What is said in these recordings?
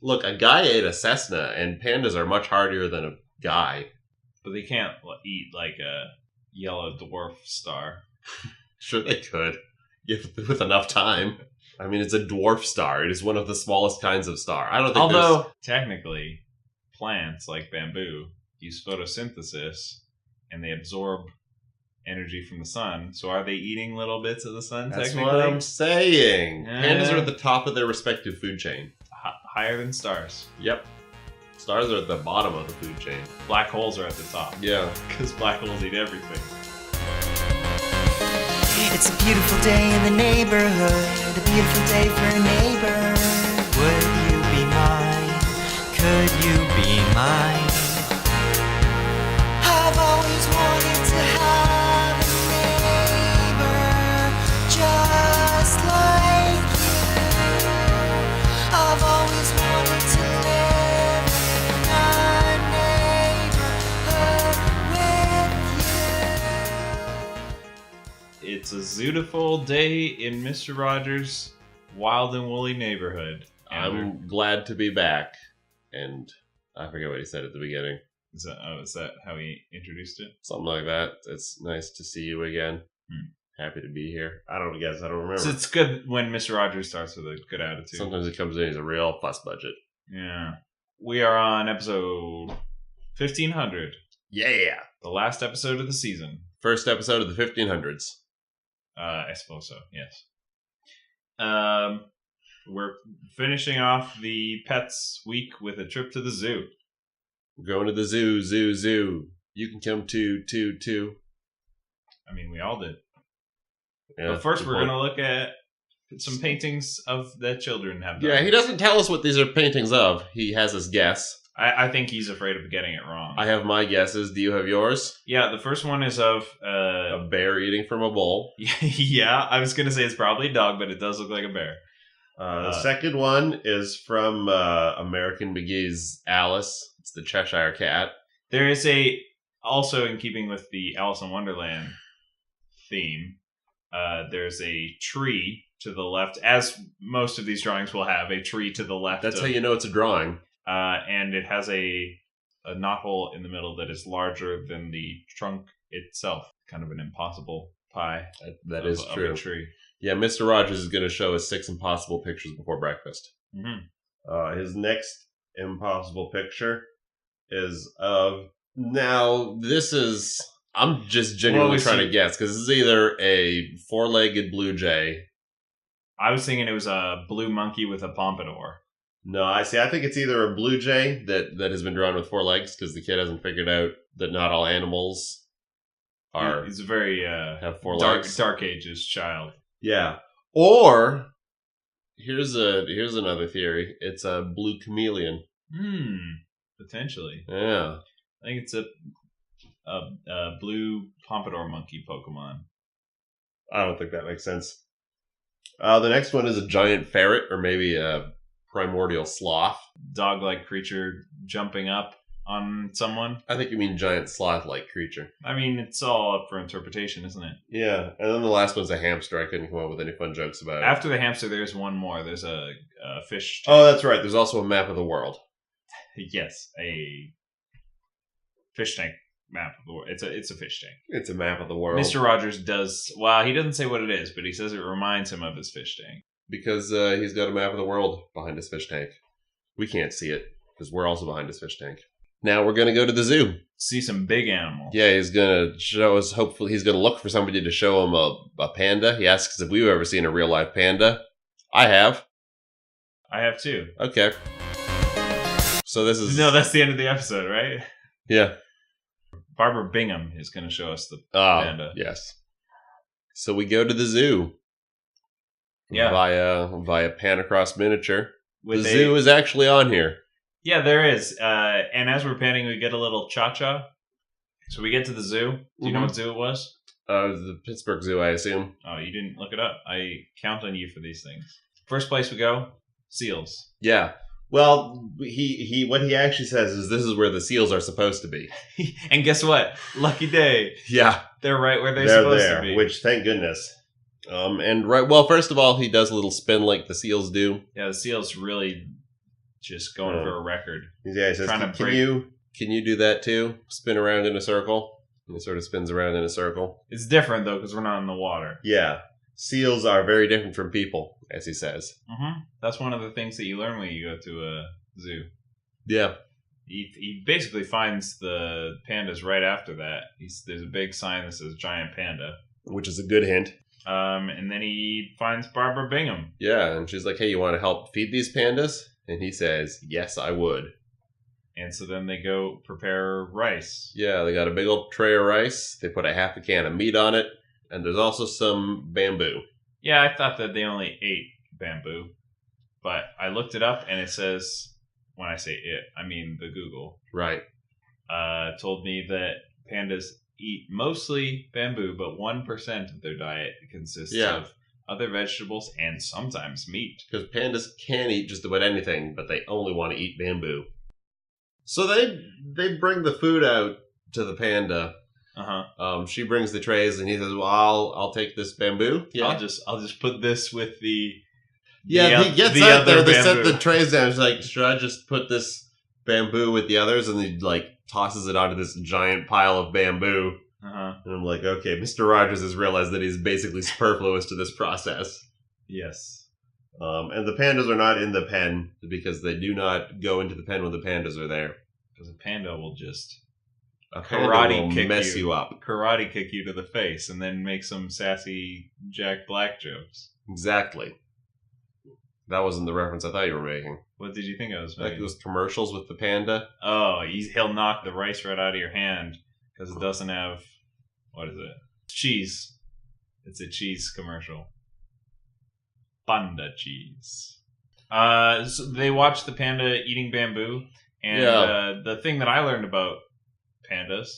Look, a guy ate a Cessna, and pandas are much hardier than a guy. But they can't eat like a yellow dwarf star. Sure they could, with enough time. I mean, it's a dwarf star. It is one of the smallest kinds of star. I don't think Although, technically, plants like bamboo use photosynthesis, and they absorb energy from the sun. So are they eating little bits of the sun, That's technically? what I'm saying. Pandas are at the top of their respective food chain. Higher than stars. Yep. Stars are at the bottom of the food chain. Black holes are at the top. Yeah. Because black holes eat everything. It's a beautiful day in the neighborhood, a beautiful day for a neighbor. Would you be mine? Could you be mine? I've always wanted to have a neighbor just like you. I've always wanted to live in a neighborhood with you. It's a zootiful day in Mr. Rogers' wild and woolly neighborhood. I'm glad to be back. And I forget what he said at the beginning. Is that how he introduced it? Something like that. It's nice to see you again. Happy to be here. I don't remember. So it's good when Mr. Rogers starts with a good attitude. Sometimes it comes in as a real plus budget. Yeah. We are on episode 1500. Yeah. The last episode of the season. First episode of the 1500s. I suppose so, yes. We're finishing off the pets week with a trip to the zoo. We're going to the zoo. You can come too. I mean, we all did. Yeah, but first, we're going to look at some paintings of that children have done. Yeah, he doesn't tell us what these are paintings of. He has us guess. I think he's afraid of getting it wrong. I have my guesses. Do you have yours? Yeah, the first one is of... a bear eating from a bowl. Yeah, I was going to say it's probably a dog, but it does look like a bear. The second one is from American McGee's Alice. It's the Cheshire Cat. There is also in keeping with the Alice in Wonderland theme, there's a tree to the left, as most of these drawings will have, a tree to the left. That's how you know it's a drawing. And it has a knothole in the middle that is larger than the trunk itself. Kind of an impossible pie. That is true. Of a tree. Yeah, Mr. Rogers is going to show us 6 impossible pictures before breakfast. Mm-hmm. His next impossible picture is of... Now, this is... I'm just genuinely trying to guess, because this is either a 4-legged blue jay. I was thinking it was a blue monkey with a pompadour. No, I think it's either a blue jay that has been drawn with 4 legs, because the kid hasn't figured out that not all animals are... He's a very have 4 legs. Dark Ages child. Yeah. Or, here's another theory. It's a blue chameleon. Potentially. Yeah. I think it's a blue pompadour monkey Pokemon. I don't think that makes sense. The next one is a giant ferret, or maybe a primordial sloth. Dog-like creature jumping up on someone. I think you mean giant sloth-like creature. I mean, it's all up for interpretation, isn't it? Yeah, and then the last one's a hamster. I couldn't come up with any fun jokes about it. After the hamster, there's one more. There's a fish tank. Oh, that's right. There's also a map of the world. Yes, a fish tank map of the world. It's a fish tank. It's a map of the world. Mr. Rogers does... Well, he doesn't say what it is, but he says it reminds him of his fish tank. Because he's got a map of the world behind his fish tank. We can't see it, because we're also behind his fish tank. Now we're going to go to the zoo. See some big animals. Yeah, he's going to show us, hopefully, he's going to look for somebody to show him a panda. He asks if we've ever seen a real life panda. I have. I have too. Okay. So this is... No, that's the end of the episode, right? Yeah. Barbara Bingham is going to show us the panda. Yes. So we go to the zoo. Yeah. Via Pan-Across Miniature. The zoo is actually on here. Yeah, there is. And as we're panning, we get a little cha-cha. So we get to the zoo. Do you know what zoo it was? The Pittsburgh Zoo, I assume. Oh, you didn't look it up. I count on you for these things. First place we go, seals. Yeah. Well, he what he actually says is this is where the seals are supposed to be. And guess what? Lucky day. Yeah. They're right where they're supposed to be. Which, thank goodness. Well, first of all, he does a little spin like the seals do. Yeah, the seals really just going for a record. Yeah, he says, can you do that too? Spin around in a circle? And it sort of spins around in a circle. It's different, though, because we're not in the water. Yeah. Seals are very different from people, as he says. Mm-hmm. That's one of the things that you learn when you go to a zoo. Yeah. He basically finds the pandas right after that. There's a big sign that says giant panda. Which is a good hint. And then he finds Barbara Bingham. Yeah, and she's like, hey, you want to help feed these pandas? And he says, yes, I would. And so then they go prepare rice. Yeah, they got a big old tray of rice. They put a half a can of meat on it. And there's also some bamboo. Yeah, I thought that they only ate bamboo. But I looked it up and it says, when I say it, I mean the Google. Right. Told me that pandas eat mostly bamboo, but 1% of their diet consists of other vegetables and sometimes meat. Because pandas can eat just about anything, but they only want to eat bamboo. So they bring the food out to the panda. She brings the trays, and he says, "Well, I'll take this bamboo. Yeah, I'll just put this with the." He gets out there. They set the trays down. He's like, "Should I just put this bamboo with the others?" And he tosses it onto this giant pile of bamboo. And I'm like, "Okay, Mr. Rogers has realized that he's basically superfluous to this process." Yes. And the pandas are not in the pen because they do not go into the pen when the pandas are there. Because a panda will just mess you up. Karate kick you to the face and then make some sassy Jack Black jokes. Exactly. That wasn't the reference I thought you were making. What did you think I was making? Like those commercials with the panda? Oh, he'll knock the rice right out of your hand because it doesn't have, what is it? Cheese. It's a cheese commercial. Panda cheese. So they watch the panda eating bamboo, and the thing that I learned about pandas,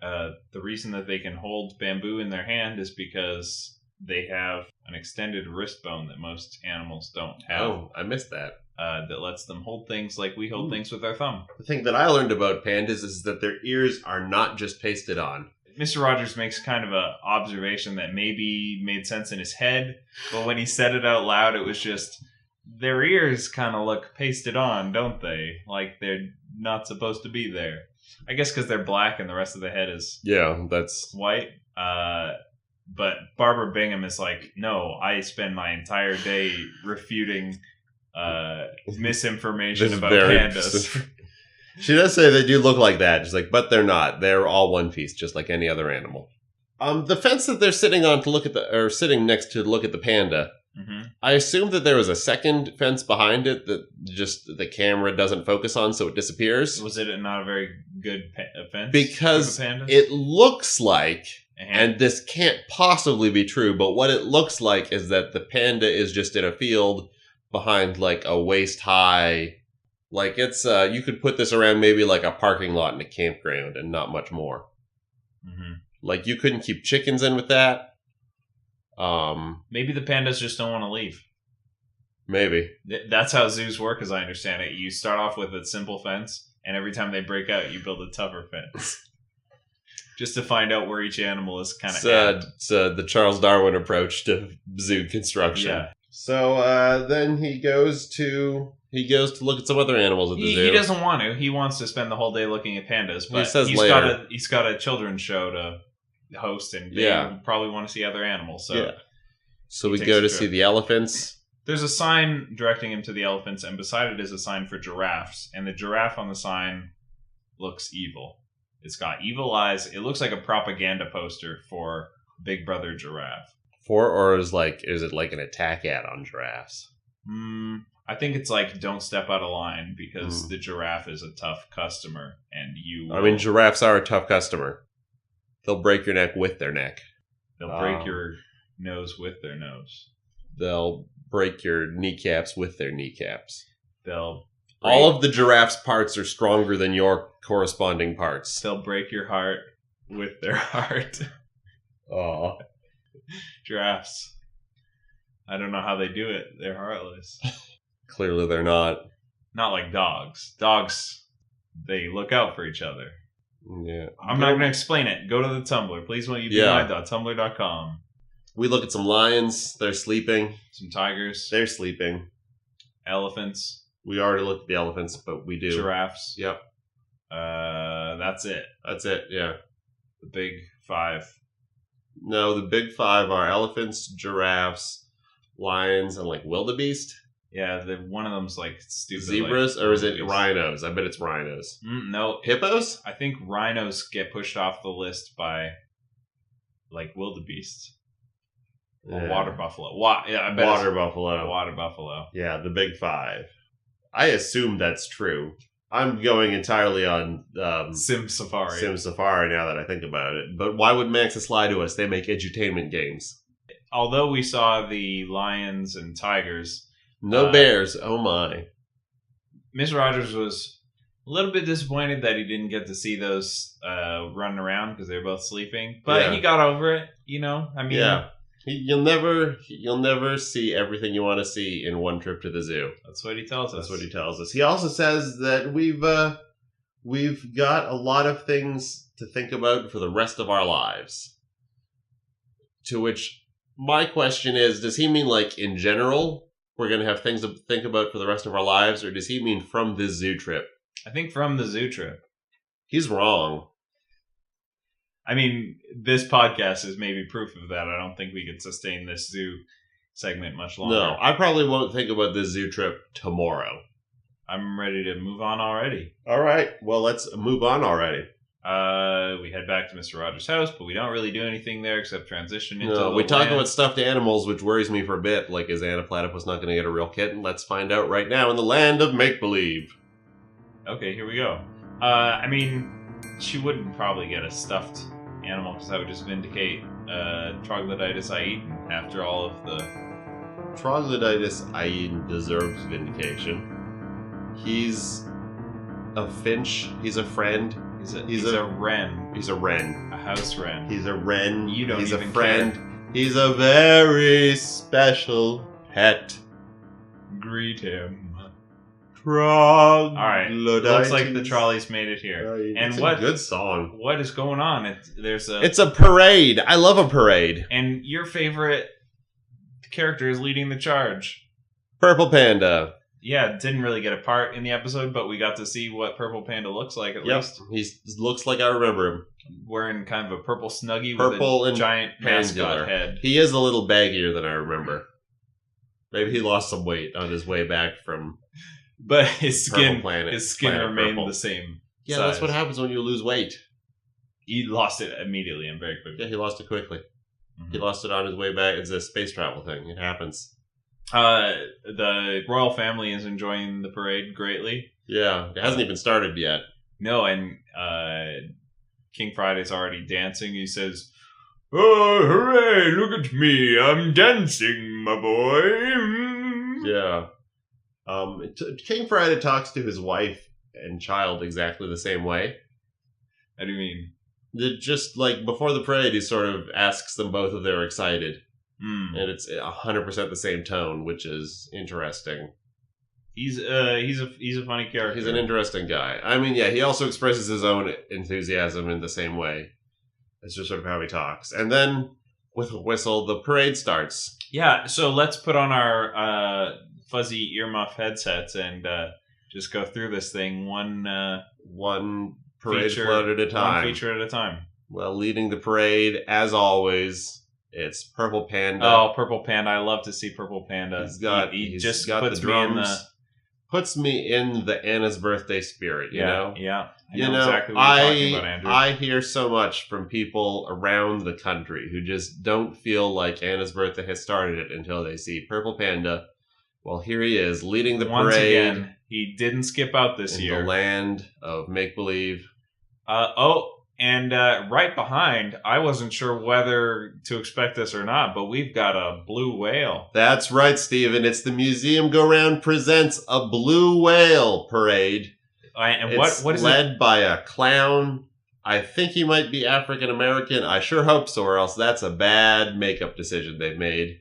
the reason that they can hold bamboo in their hand is because they have an extended wrist bone that most animals don't have. Oh, I missed that. That lets them hold things like we hold things with our thumb. The thing that I learned about pandas is that their ears are not just pasted on. Mr. Rogers makes kind of a observation that maybe made sense in his head, but when he said it out loud, it was just, their ears kind of look pasted on, don't they? Like they're not supposed to be there. I guess because they're black and the rest of the head is that's white. But Barbara Bingham is like, no, I spend my entire day refuting misinformation about pandas. She does say they do look like that. She's like, but they're not. They're all one piece, just like any other animal. The fence that they're sitting on to look at sitting next to look at the panda. Mm-hmm. I assume that there was a second fence behind it that just the camera doesn't focus on, so it disappears. Was it not a very good fence? Because it looks like, and this can't possibly be true, but what it looks like is that the panda is just in a field behind like a waist high. Like it's, you could put this around maybe like a parking lot in a campground and not much more. Mm-hmm. Like you couldn't keep chickens in with that. Maybe the pandas just don't want to leave. Maybe. That's how zoos work, as I understand it. You start off with a simple fence, and every time they break out, you build a tougher fence. Just to find out where each animal is kind of at. It's the Charles Darwin approach to zoo construction. Yeah. So then he goes to look at some other animals at the zoo. He doesn't want to. He wants to spend the whole day looking at pandas. But he says later. He's got a children's show to host, and they probably want to see other animals. So we go to see the elephants. There's a sign directing him to the elephants, and beside it is a sign for giraffes. And the giraffe on the sign looks evil. It's got evil eyes. It looks like a propaganda poster for Big Brother Giraffe. Or is it like an attack ad on giraffes? I think it's like, don't step out of line because the giraffe is a tough customer, and you. I mean, giraffes are a tough customer. They'll break your neck with their neck. They'll break your nose with their nose. They'll break your kneecaps with their kneecaps. All of the giraffe's parts are stronger than your corresponding parts. They'll break your heart with their heart. Aw. Giraffes. I don't know how they do it. They're heartless. Clearly they're not. Not like dogs. Dogs, they look out for each other. Yeah. I'm not going to explain it. Go to the Tumblr. Please won't you be my.tumblr.com. We look at some lions. They're sleeping. Some tigers. They're sleeping. Elephants. We already looked at the elephants, but we do. Giraffes. Yep. That's it. That's it, yeah. The big 5. No, the big 5 are elephants, giraffes, lions, and like wildebeest. Yeah, one of them's like stupid. Zebras, like, or is it wildebeest. rhinos? I bet it's rhinos. No. Hippos? I think rhinos get pushed off the list by like wildebeest. Or water buffalo. I bet Water buffalo. Water buffalo. Yeah, the big 5. I assume that's true. I'm going entirely on Sim Safari. Sim Safari now that I think about it. But why would Maxis lie to us? They make edutainment games. Although we saw the lions and tigers, No bears. Oh my. Mr. Rogers was a little bit disappointed that he didn't get to see those running around because they were both sleeping. But Yeah. he got over it, you know? I mean, Yeah. You'll never see everything you want to see in one trip to the zoo. that's what he tells us. That's what he tells us. He also says that we've got a lot of things to think about for the rest of our lives. To which my question is, does he mean like in general we're going to have things to think about for the rest of our lives, or does he mean from this zoo trip? I think from the zoo trip. He's wrong. I mean, this podcast is maybe proof of that. I don't think we could sustain this zoo segment much longer. No, I probably won't think about this zoo trip tomorrow. I'm ready to move on already. All right, well, let's move on already. We head back to Mr. Rogers' house, but we don't really do anything there except transition into No, the we talk land. about stuffed animals, which worries me for a bit. Like, is Anna Platypus not going to get a real kitten? Let's find out right now in the land of make-believe. Okay, here we go. I mean, she wouldn't probably get a stuffed animal because that would just vindicate Troglodytes Aeton after all of the... Troglodytes Aeton deserves vindication. He's a finch. He's a friend. He's a wren. He's a wren. A house wren. He's a wren. You don't He's even a friend. care. He's a very special pet. Greet him. Troglodytes. Alright, looks like the trolleys made it here. And it's what- a good song. What is going on? It's a parade. I love a parade. And your favorite character is leading the charge. Purple Panda. Yeah, didn't really get a part in the episode, but we got to see what Purple Panda looks like at Yep, least. he looks like I remember him. Wearing kind of a purple snuggie Purple with a and giant pandular. mascot head. He is a little baggier than I remember. Maybe he lost some weight on his way back from But his skin Planet, remained Purple. the same. Yeah, size. that's what happens when you lose weight. He lost it immediately and very quickly. Yeah, he lost it quickly. Mhm. He lost it on his way back. It's a space travel thing. It happens. The royal family is enjoying the parade greatly. Yeah, it hasn't even started yet. No, and King Friday's already dancing. He says, "Oh, hooray, look at me. I'm dancing, my boy." Yeah. King Friday talks to his wife and child exactly the same way. How do you mean? Just like before the parade, he sort of asks them both if they're excited. Mm. And it's 100% the same tone, which is interesting. He's a funny character. He's an interesting guy. I mean, yeah, he also expresses his own enthusiasm in the same way. It's just sort of how he talks. And then, with a whistle, the parade starts. Yeah, so let's put on our fuzzy earmuff headsets and just go through this thing One parade float at a time. One feature at a time. Well, leading the parade, as always, it's Purple Panda. Oh, Purple Panda! I love to see Purple Panda. He's just got puts the drums. me in the Puts me in the Anna's birthday spirit, you know? Yeah. I You know know, exactly what you're talking about, Andrew. I hear so much from people around the country who just don't feel like Anna's birthday has started until they see Purple Panda. Well, here he is, leading the Once parade again, he didn't skip out this in year. the land of make-believe. And right behind, I wasn't sure whether to expect this or not, but we've got a blue whale. That's right, Stephen. It's the Museum Go Round presents a blue whale parade. And It's what is led by a clown. I think he might be African American. I sure hope so, or else that's a bad makeup decision they've made.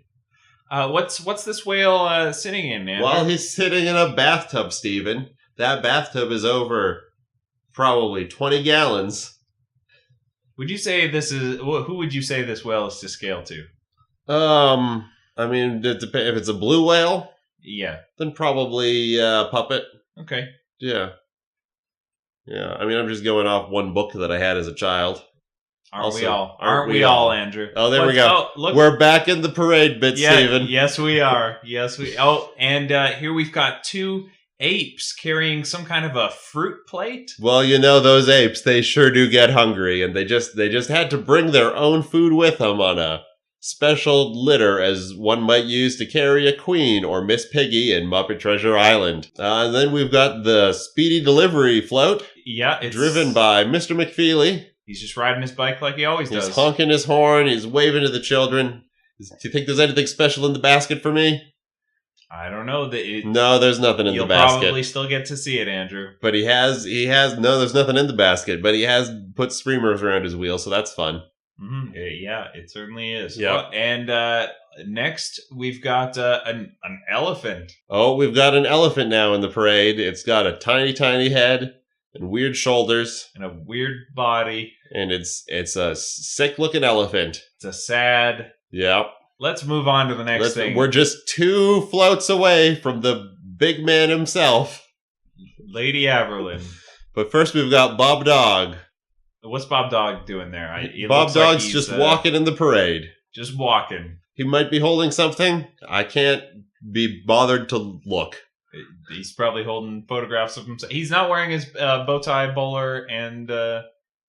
What's this whale sitting in, Andrew? Well, he's sitting in a bathtub, Stephen. That bathtub is over probably 20 gallons. Would you say this is who would you say this whale is to scale to? I mean, it depends. If it's a blue whale, Yeah. Then probably Puppet. Okay. Yeah. Yeah. I mean, I'm just going off one book that I had as a child. Aren't we Also, all? aren't Aren't we we all, all? Andrew? Oh, there we go. Oh, look. We're back in the parade bit, Yeah, Stephen. yes, we are. Yes, we. Oh, and here we've got 2 apes carrying some kind of a fruit plate. Well, you know those apes, they sure do get hungry, and they just had to bring their own food with them on a special litter, as one might use to carry a queen or Miss Piggy in Muppet Treasure Island. And then we've got the Speedy Delivery float, Yeah, it's driven by Mr. McFeely. He's just riding his bike like he always He's does. honking his horn, he's waving to the children. Do you think there's anything special in the basket for me? I don't know No, there's nothing in the You'll basket. probably still get to see it, Andrew. But he has, no, there's nothing in the basket, but he has put streamers around his wheel, so that's fun. Mm-hmm. Yeah, it certainly is. Yep. Well, and next, we've got an elephant. Oh, we've got an elephant now in the parade. It's got a tiny, tiny head and weird shoulders. And a weird body. And it's a sick-looking elephant. It's a sad... Yep. Let's move on to the next thing. We're just 2 floats away from the big man himself. Lady Averlin. But first we've got Bob Dog. What's Bob Dog doing there? Bob Dog's just walking in the parade. Just walking. He might be holding something. I can't be bothered to look. He's probably holding photographs of himself. He's not wearing his bow tie, bowler, and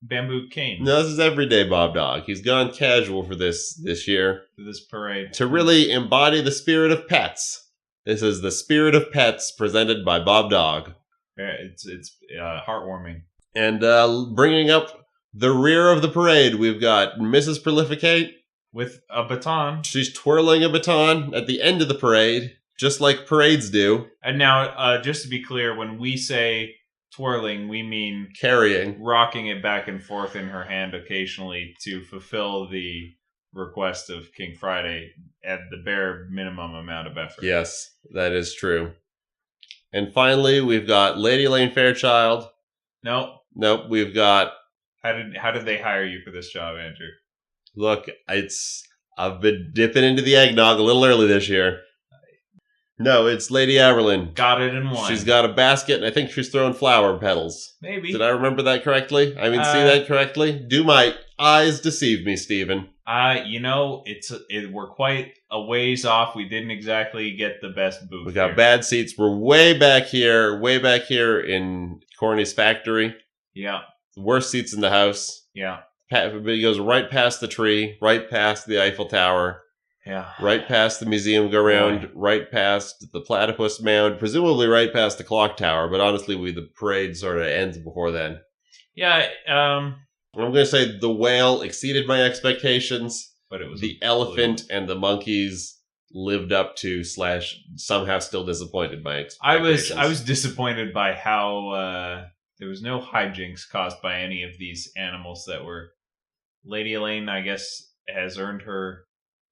bamboo cane. No, this is everyday Bob Dog. He's gone casual for this year. For this parade. To really embody the spirit of pets. This is the Spirit of Pets presented by Bob Dog. Yeah, it's heartwarming. And bringing up the rear of the parade, we've got Mrs. Prolificate. With a baton. She's twirling a baton at the end of the parade, just like parades do. And now, just to be clear, when we say twirling, we mean carrying, rocking it back and forth in her hand occasionally to fulfill the request of King Friday at the bare minimum amount of effort. Yes, that is true. And finally, we've got Lady Elaine Fairchild. Nope, we've got... How did they hire you for this job, Andrew? Look, I've been dipping into the eggnog a little early this year. No, it's Lady Averlin. Got it in one. She's got a basket, and I think she's throwing flower petals. Maybe. Did I remember that correctly? See that correctly? Do my eyes deceive me, Stephen? We're quite a ways off. We didn't exactly get the best booth. We got bad seats. We're way back here in Corny's factory. Yeah. The worst seats in the house. Yeah. It goes right past the tree, right past the Eiffel Tower. Yeah. Right past the museum go round, right past the platypus mound, presumably right past the clock tower, but honestly, the parade sort of ends before then. Yeah, I'm going to say the whale exceeded my expectations, but it was the elephant and the monkeys lived up to / somehow still disappointed my expectations. I was disappointed by how there was no hijinks caused by any of these animals that were... Lady Elaine, I guess, has earned her...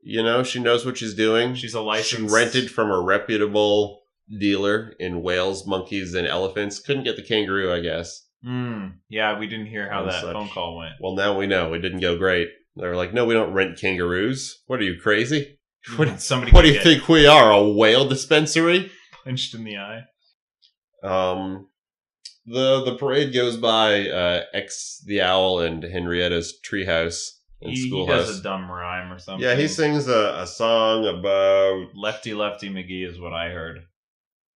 she knows what she's doing. She's a licensed... She rented from a reputable dealer in whales, monkeys, and elephants. Couldn't get the kangaroo, I guess. Yeah, we didn't hear how that phone call went. Well, now we know. It didn't go great. They were like, no, we don't rent kangaroos. What are you, crazy? What do you think we are, a whale dispensary? Punched in the eye. The parade goes by X the Owl and Henrietta's treehouse and schoolhouse. He does a dumb rhyme or something. Yeah, he sings a song about... Lefty Lefty McGee is what I heard.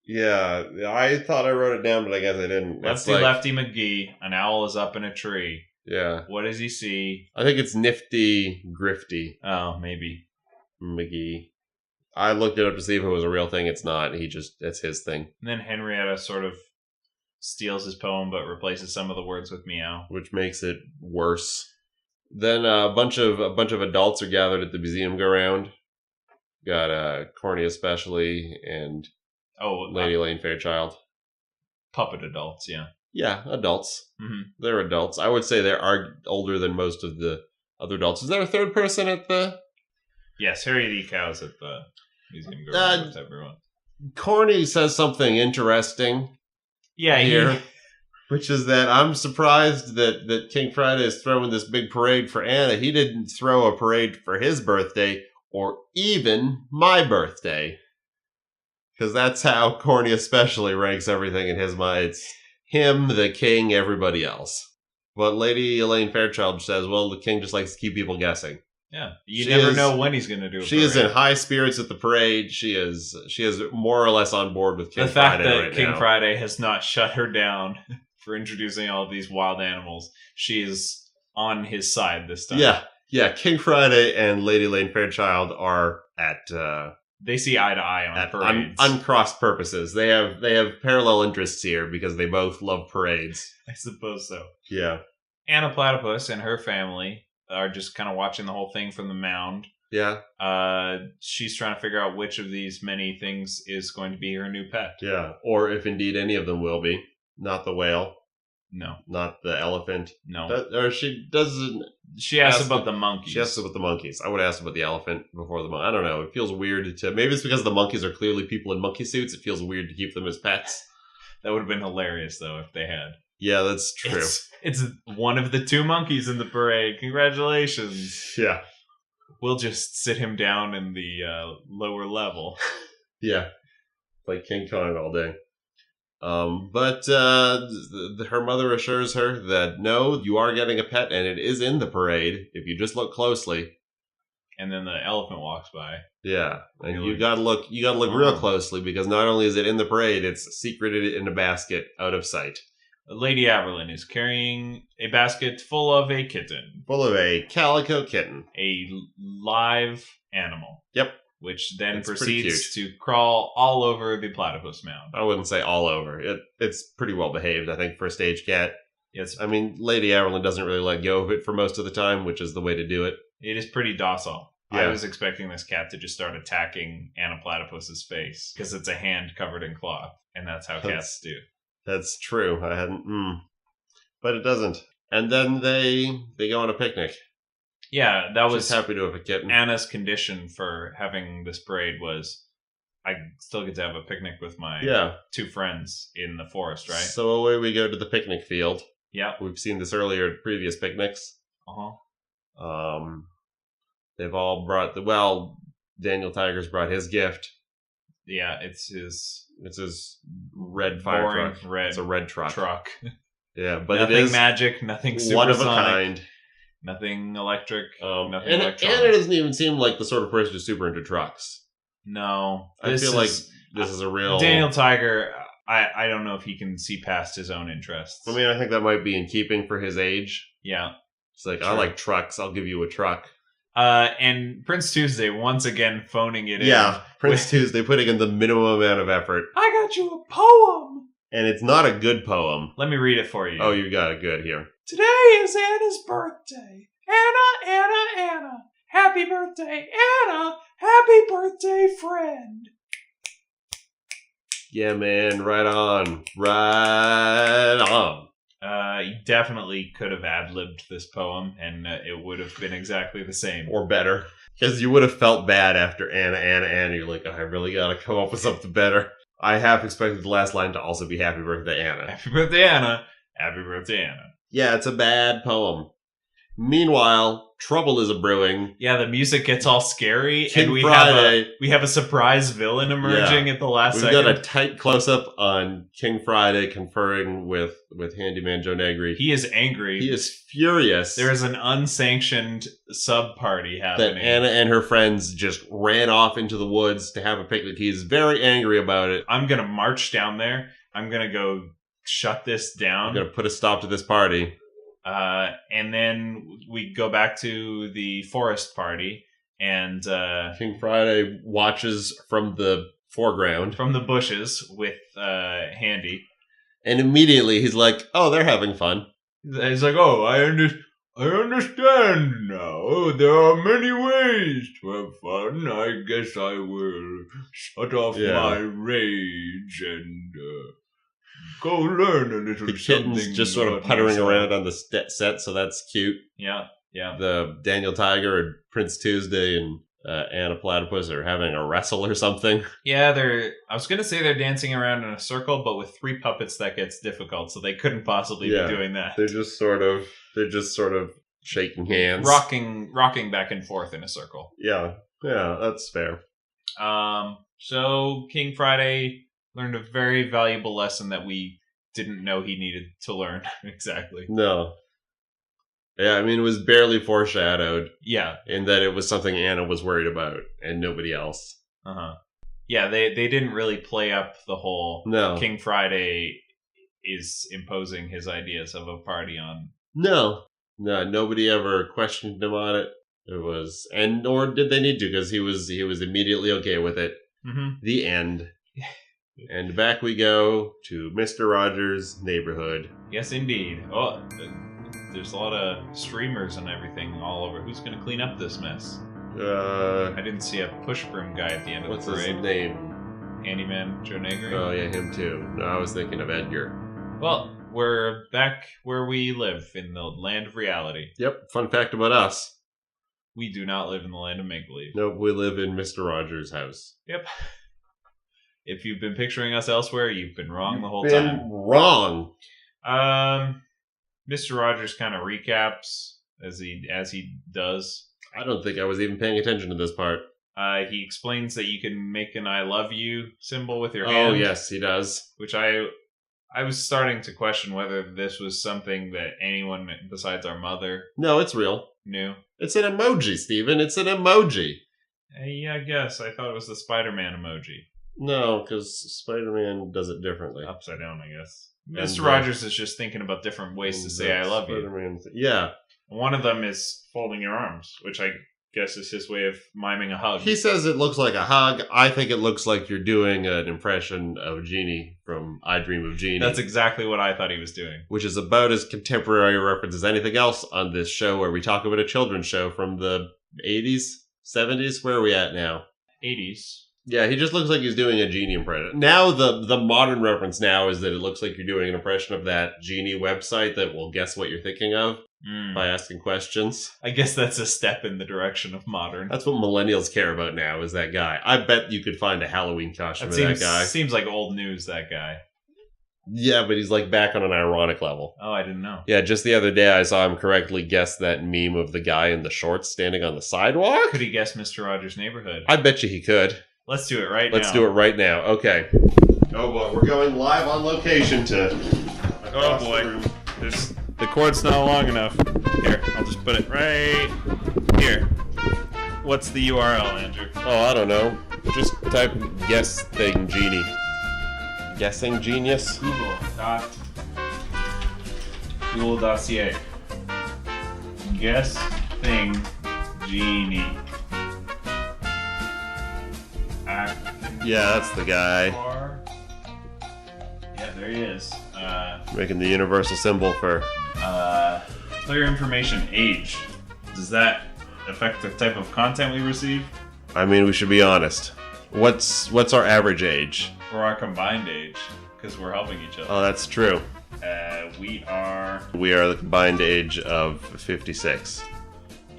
Yeah, I thought I wrote it down, but I guess I didn't. Lefty McGee, an owl is up in a tree. Yeah. What does he see? I think it's Nifty Grifty. Oh, maybe. McGee. I looked it up to see if it was a real thing. It's not. It's his thing. And then Henrietta sort of steals his poem, but replaces some of the words with meow, which makes it worse. Then a bunch of adults are gathered at the museum go round. Got Corny especially and Lady Elaine Fairchild. Puppet adults, yeah. Yeah, adults. Mm-hmm. They're adults. I would say they are older than most of the other adults. Is there a third person at the... Yes, Harriet E. Cow's at the museum go round with everyone. Corny says something interesting. Yeah, here. Which is that I'm surprised that King Friday is throwing this big parade for Anna. He didn't throw a parade for his birthday or even my birthday. Because that's how Corny especially ranks everything in his mind. It's him, the king, everybody else. But Lady Elaine Fairchild says, well, the king just likes to keep people guessing. Yeah, you She never is- know when he's going to do it. She is in high spirits at the parade. She is more or less on board with King The fact Friday that right King now. Friday has not shut her down for introducing all of these wild animals, she is on his side this time. Yeah. King Friday and Lady Elaine Fairchild are at They see eye to eye on parades. uncrossed purposes. They have parallel interests here because they both love parades. I suppose so. Yeah. Anna Platypus and her family are just kind of watching the whole thing from the mound. Yeah. She's trying to figure out which of these many things is going to be her new pet. Yeah. Or if indeed any of them will be. Not the whale. No. Not the elephant. No. Or she doesn't. She asked ask about the monkeys. She asked about the monkeys. I would ask about the elephant before the monkey. I don't know. It feels weird to. Maybe it's because the monkeys are clearly people in monkey suits. It feels weird to keep them as pets. That would have been hilarious, though, if they had. Yeah, that's true. It's one of the two monkeys in the parade. Congratulations. Yeah. We'll just sit him down in the lower level. Yeah. Like King Kong all day. But her mother assures her that no, you are getting a pet and it is in the parade if you just look closely. And then the elephant walks by. Yeah. And Really? you gotta look real closely because not only is it in the parade, it's secreted in a basket out of sight. Lady Averlin is carrying a basket full of a kitten. Full of a calico kitten. A live animal. Yep. Which then It's pretty proceeds to crawl all over the platypus mound. I wouldn't say all over. It's pretty well behaved, I think, for a stage cat. Yes, I mean, Lady Averlin doesn't really let go of it for most of the time, which is the way to do it. it is pretty docile. Yeah. I was expecting this cat to just start attacking Anna Platypus's face because it's a hand covered in cloth, and that's how cats do. That's true. I hadn't. But it doesn't. And then they go on a picnic. Yeah, that was Just happy to have a kitten. Anna's condition for having this parade was I still get to have a picnic with my Yeah. two friends in the forest, right? So away we go to the picnic field. Yeah. We've seen this earlier at previous picnics. Uh-huh. They've all brought Daniel Tiger's brought his gift. Yeah, it's his It's his red fire boring truck. red It's a red truck. Yeah, but nothing it is magic, nothing supersonic, one of a kind. nothing electric, nothing And electronic. Anna doesn't even seem like the sort of person who's super into trucks. No. I feel like this is a real... Daniel Tiger, I don't know if he can see past his own interests. I mean, I think that might be in keeping for his age. Yeah. It's like, True. I like trucks, I'll give you a truck. And Prince Tuesday once again phoning it in. Yeah, Prince Tuesday putting in the minimum amount of effort. I got you a poem. And it's not a good poem. Let me read it for you. Oh, you got it good here. Today is Anna's birthday. Anna. Happy birthday, Anna. Happy birthday, friend. Yeah, man, right on. Right on. You definitely could have ad-libbed this poem, and it would have been exactly the same. Or better. Because you would have felt bad after Anna. You're like, oh, I really got to come up with something better. I half expected the last line to also be Happy Birthday, Anna. Happy birthday, Anna. Happy birthday, Anna. Yeah, it's a bad poem. Meanwhile, trouble is a-brewing. Yeah, the music gets all scary, King and we Friday. have a surprise villain emerging at the last We've second. got a tight close-up on King Friday conferring with Handyman Joe Negri. He is angry. He is furious There is an unsanctioned sub-party that happening. Anna and her friends just ran off into the woods to have a picnic. He's very angry about it. I'm going to march down there. I'm going to go shut this I'm down. going to put a stop to this party. And then we go back to the forest party. And King Friday watches from the foreground. from the bushes with Handy. And immediately he's like, oh, they're having fun. He's like, oh, I understand now. There are many ways to have fun. I guess I will shut off my rage and go learn a little The something. kitten's just sort of about puttering myself. around on the set, so that's cute. Yeah. The Daniel Tiger and Prince Tuesday and Anna Platypus are having a wrestle or something. Yeah, I was going to say they're dancing around in a circle, but with 3 puppets that gets difficult, so they couldn't possibly be doing that. They're just sort of shaking hands. Rocking back and forth in a circle. Yeah, that's fair. So King Friday learned a very valuable lesson that we didn't know he needed to learn. Exactly. No. Yeah, I mean, it was barely foreshadowed Yeah. in that it was something Anna was worried about and nobody else. Uh-huh. Yeah, they didn't really play up the whole No. King Friday is imposing his ideas of a party on. No, nobody ever questioned him on it. It was, and nor did they need to, because he was immediately okay with it. Mm-hmm. The end. And back we go to Mr. Rogers' neighborhood. Yes, indeed. Oh, there's a lot of streamers and everything all over. Who's going to clean up this mess? I didn't see a push broom guy at the end of What's the parade. his name? Handyman Joe Negri? Oh yeah, him too. No, I was thinking of Edgar. Well, we're back where we live, in the land of reality. Yep, fun fact about us. We do not live in the land of make-believe. Nope, we live in Mr. Rogers' house. Yep. If you've been picturing us elsewhere, you've been wrong the whole Been time. wrong. Mr. Rogers kind of recaps as he does. I don't think I was even paying attention to this part. He explains that you can make an "I love you" symbol with your Oh hand. yes, he does. Which I was starting to question whether this was something that anyone besides our mother No, it's real. knew. It's an emoji, Steven. It's an emoji. Yeah, I guess. I thought it was the Spider-Man emoji. No, because Spider-Man does it differently. Upside down, I guess. And, Mr. Rogers is just thinking about different ways to say "I love you." Spider-Man yeah. One of them is folding your arms, which I guess is his way of miming a hug. He says it looks like a hug. I think it looks like you're doing an impression of Genie from I Dream of Genie. That's exactly what I thought he was doing. Which is about as contemporary a reference as anything else on this show, where we talk about a children's show from the 80s, 70s. Where are we at now? 80s. Yeah, he just looks like he's doing a Genie impression. Now, the modern reference now is that it looks like you're doing an impression of that Genie website that will guess what you're thinking of by asking questions. I guess that's a step in the direction of modern. That's what millennials care about now, is that guy. I bet you could find a Halloween costume of that guy. Seems like old news, that guy. Yeah, but he's like back on an ironic level. Oh, I didn't know. Yeah, just the other day I saw him correctly guess that meme of the guy in the shorts standing on the sidewalk. Could he guess Mr. Rogers' neighborhood? I bet you he could. Let's do it right now. Let's do it right now. Okay. Oh boy, we're going live on location to... Oh boy. The cord's not long enough. Here, I'll just put it right here. What's the URL, Andrew? Oh, I don't know. Just type guess thing genie. Guessing genius? Google.ca. Guess thing genie. Yeah, that's the guy. Yeah, there he is. Making the universal symbol for... Clear information, age. Does that affect the type of content we receive? I mean, we should be honest. What's our average age? Or our combined age? Because we're helping each other. Oh, that's true. We are... We are the combined age of 56.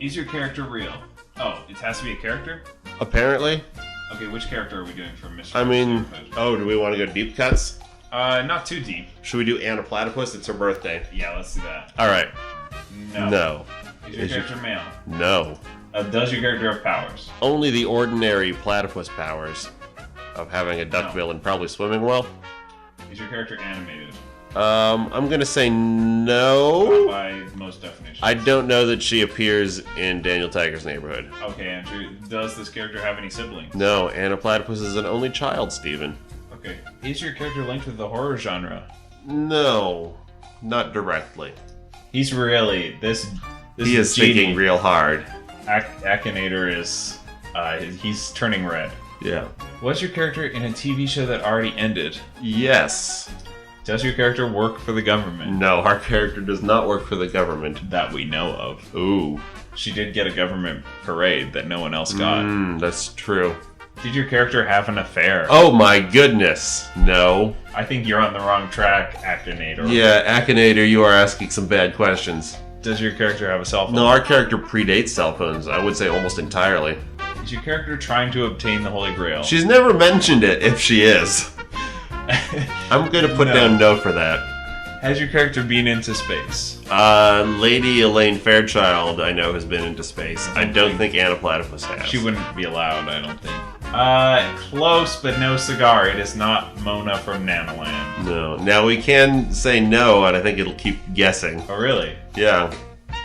Is your character real? Oh, it has to be a character? Apparently. Okay, which character are we doing for Mr. I mean... Neighborhood? Oh, do we want to go deep cuts? Not too deep. Should we do Anna Platypus? It's her birthday. Yeah, let's do that. Alright. No. Is your character male? No. Does your character have powers? Only the ordinary platypus powers of having a duckbill and probably swimming well. Is your character animated? I'm gonna say no. By most definitions. I don't know that she appears in Daniel Tiger's Neighborhood. Okay, Andrew. Does this character have any siblings? No, Anna Platypus is an only child, Steven. Okay. Is your character linked with the horror genre? No, not directly. He's really this He is thinking real hard. Akinator is he's turning red. Yeah. Was your character in a TV show that already ended? Yes. Does your character work for the government? No, our character does not work for the government. That we know of. Ooh. She did get a government parade that no one else got. That's true. Did your character have an affair? Oh my goodness. No. I think you're on the wrong track, Akinator. Yeah, Akinator, you are asking some bad questions. Does your character have a cell phone? No, our character predates cell phones, I would say almost entirely. Is your character trying to obtain the Holy Grail? She's never mentioned it, if she is. I'm gonna put down no for that. Has your character been into space? Lady Elaine Fairchild, I know, has been into space. I don't think Anna Platypus has. She wouldn't be allowed, I don't think. Close, but no cigar. It is not Mona from Nanoland. No. Now we can say no, and I think it'll keep guessing. Oh, really? Yeah.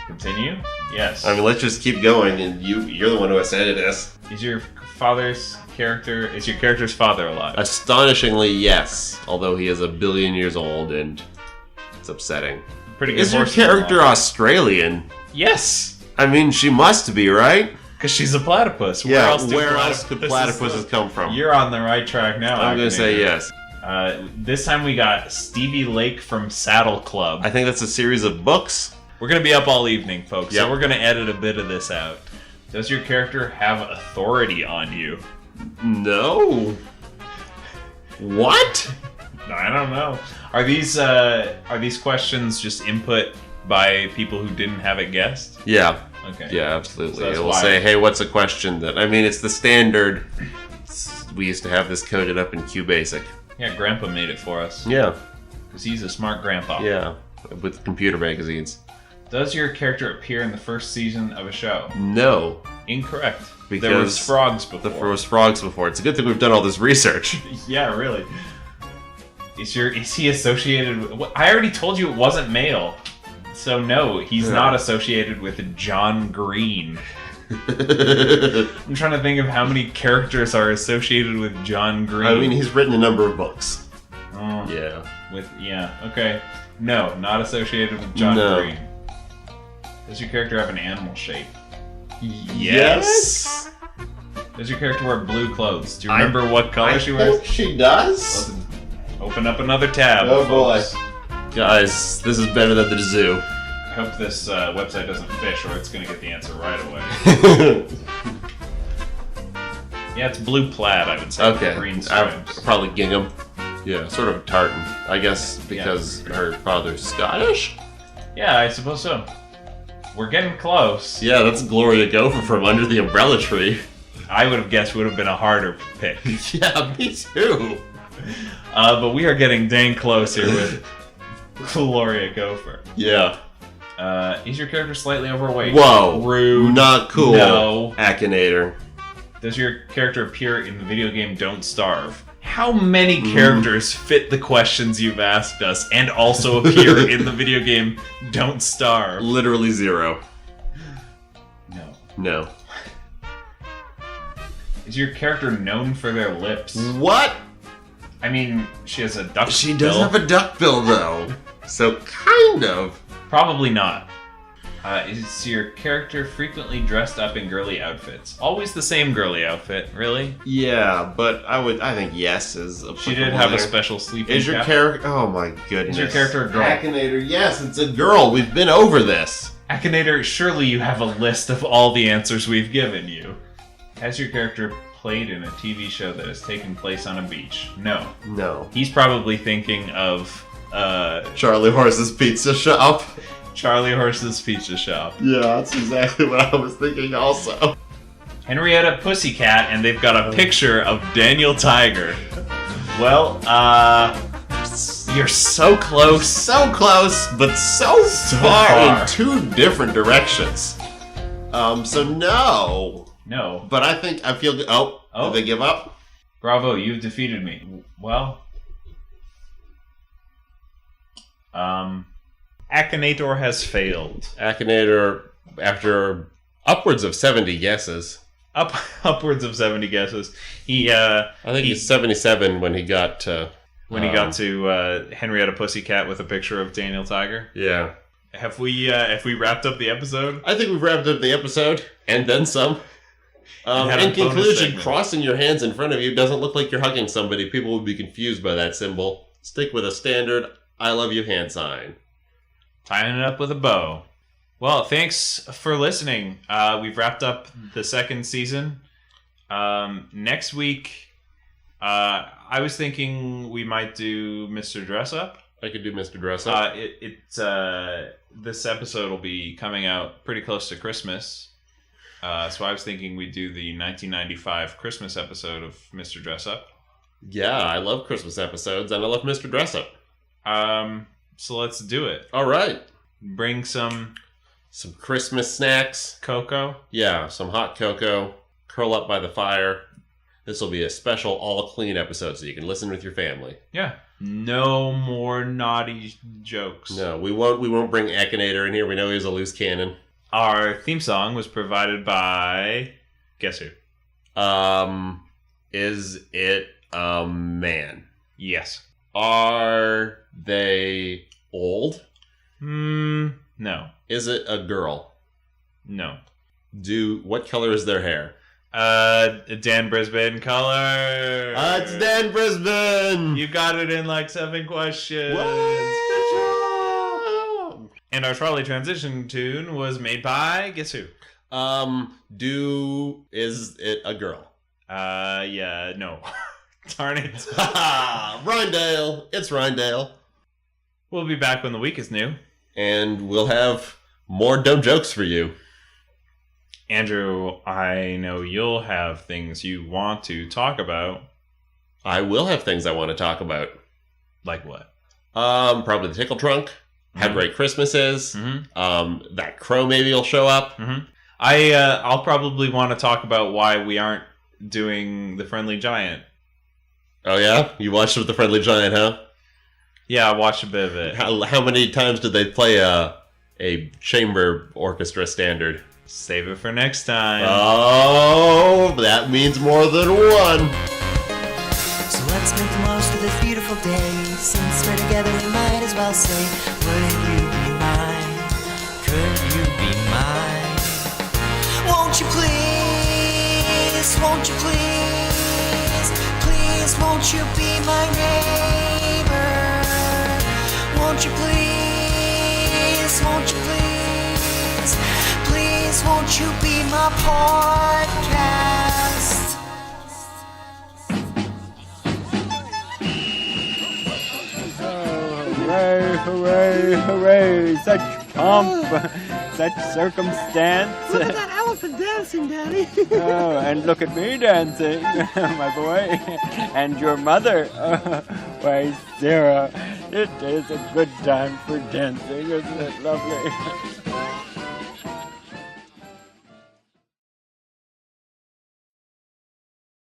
Continue? Yes. I mean, let's just keep going, and you're the one who ascended us. Is your character's father alive? Astonishingly, yes. Although he is 1 billion years old, and it's upsetting. Pretty good. Is your character Australian? Yes. I mean, she must be, right? Because she's a platypus. Where else could platypuses come from? You're on the right track now. I'm going to say yes. This time we got Stevie Lake from Saddle Club. I think that's a series of books. We're going to be up all evening, folks, Yep. so we're going to edit a bit of this out. Does your character have authority on you? No. What? I don't know. Are these questions just input by people who didn't have it guessed? Yeah. Okay. Yeah, absolutely. So It will say, hey, what's a question that... I mean, it's the standard... We used to have this coded up in QBasic. Yeah, Grandpa made it for us. Yeah. Because he's a smart grandpa. Yeah. With computer magazines. Does your character appear in the first season of a show? No. Incorrect. Because there was frogs before. There was frogs before. It's a good thing we've done all this research. Yeah, really. Is he associated with... I already told you it wasn't male. So no, he's not associated with John Green. I'm trying to think of how many characters are associated with John Green. I mean, he's written a number of books. Oh, Yeah. Okay. No, not associated with John Green. Does your character have an animal shape? Yes. Does your character wear blue clothes? Do you remember what color she I wears? think she does. Open up another tab. Oh folks. boy. Guys, this is better than the zoo. I hope this website doesn't fish or it's going to get the answer right away. Yeah, it's blue plaid, I would say. Okay. With green stripes. Probably gingham. Yeah, sort of tartan. I guess because her father's Scottish? Yeah, I suppose so. We're getting close. Yeah, that's Gloria Gopher from Under the Umbrella Tree. I would have guessed would have been a harder pick. Yeah, me too. But we are getting dang close here with Gloria Gopher. Yeah. Is your character slightly overweight? Whoa. Rude. Not cool. No. Akinator. Does your character appear in the video game Don't Starve? How many characters fit the questions you've asked us and also appear in the video game Don't Starve? Literally 0. No. Is your character known for their lips? What? I mean, she has a duck bill. She does have a duck bill, though. So, kind of. Probably not. Is your character frequently dressed up in girly outfits? Always the same girly outfit, really? Yeah, but I think yes is applicable. She did have there. a special sleeping Is your cap. character... Oh my goodness. Is your character a girl? Akinator, yes, it's a girl. We've been over this. Akinator, surely you have a list of all the answers we've given you. Has your character played in a TV show that has taken place on a beach? No. No. He's probably thinking of... Charlie Horse's Pizza Shop. Charlie Horse's Pizza Shop. Yeah, that's exactly what I was thinking also. Henrietta Pussycat, and they've got a picture of Daniel Tiger. Well, you're so close. So close, but so far in two different directions. So no. No. But I feel good. Oh, did they give up? Bravo, you've defeated me. Well... Akinator has failed. Akinator, after upwards of 70 guesses. Upwards of 70 guesses. I think he's 77 when he got to... When he got to Henrietta Pussycat with a picture of Daniel Tiger. Yeah. Have we wrapped up the episode? I think we've wrapped up the episode, and then some. In conclusion, crossing your hands in front of you doesn't look like you're hugging somebody. People would be confused by that symbol. Stick with a standard I love you hand sign. Tying it up with a bow. Well, thanks for listening. We've wrapped up the second season. Next week, I was thinking we might do Mr. Dress Up. I could do Mr. Dress Up. This episode will be coming out pretty close to Christmas. So I was thinking we'd do the 1995 Christmas episode of Mr. Dress Up. Yeah, I love Christmas episodes, and I love Mr. Dress Up. So let's do it. All right. Bring some Christmas snacks. cocoa. Yeah, some hot cocoa. Curl up by the fire. This will be a special all clean episode so you can listen with your family. Yeah. No more naughty jokes. No, we won't bring Akinator in here. We know he's a loose cannon. Our theme song was provided by... Guess who? Is it a man? Yes. Are they old? No. Is it a girl? No. What color is their hair? Dan Brisbane color. It's Dan Brisbane. You got it in like 7 questions. What? Good job. And our trolley transition tune was made by guess who? Is it a girl? Yeah, no. Darn it. Rindale. It's Rindale. We'll be back when the week is new. And we'll have more dumb jokes for you. Andrew, I know you'll have things you want to talk about. I will have things I want to talk about. Like what? Probably the tickle trunk. How great Christmas is. That crow maybe will show up. I'll probably want to talk about why we aren't doing the Friendly Giant. Oh yeah? You watched with the Friendly Giant, huh? Yeah, I watched a bit of it. How many times did they play a chamber orchestra standard? Save it for next time. Oh, that means more than one. So let's make the most of this beautiful day. Since we're together, we might as well say, would you be mine? Could you be mine? Won't you please? Won't you please? Please, won't you be my neighbor? Won't you please? Won't you please? Please, won't you be my podcast? Hooray, hooray, hooray! Such pomp, such circumstance. Look at that elephant dancing, Daddy. Oh, and look at me dancing, my boy. And your mother. Why, Sarah, it is a good time for dancing, isn't it lovely?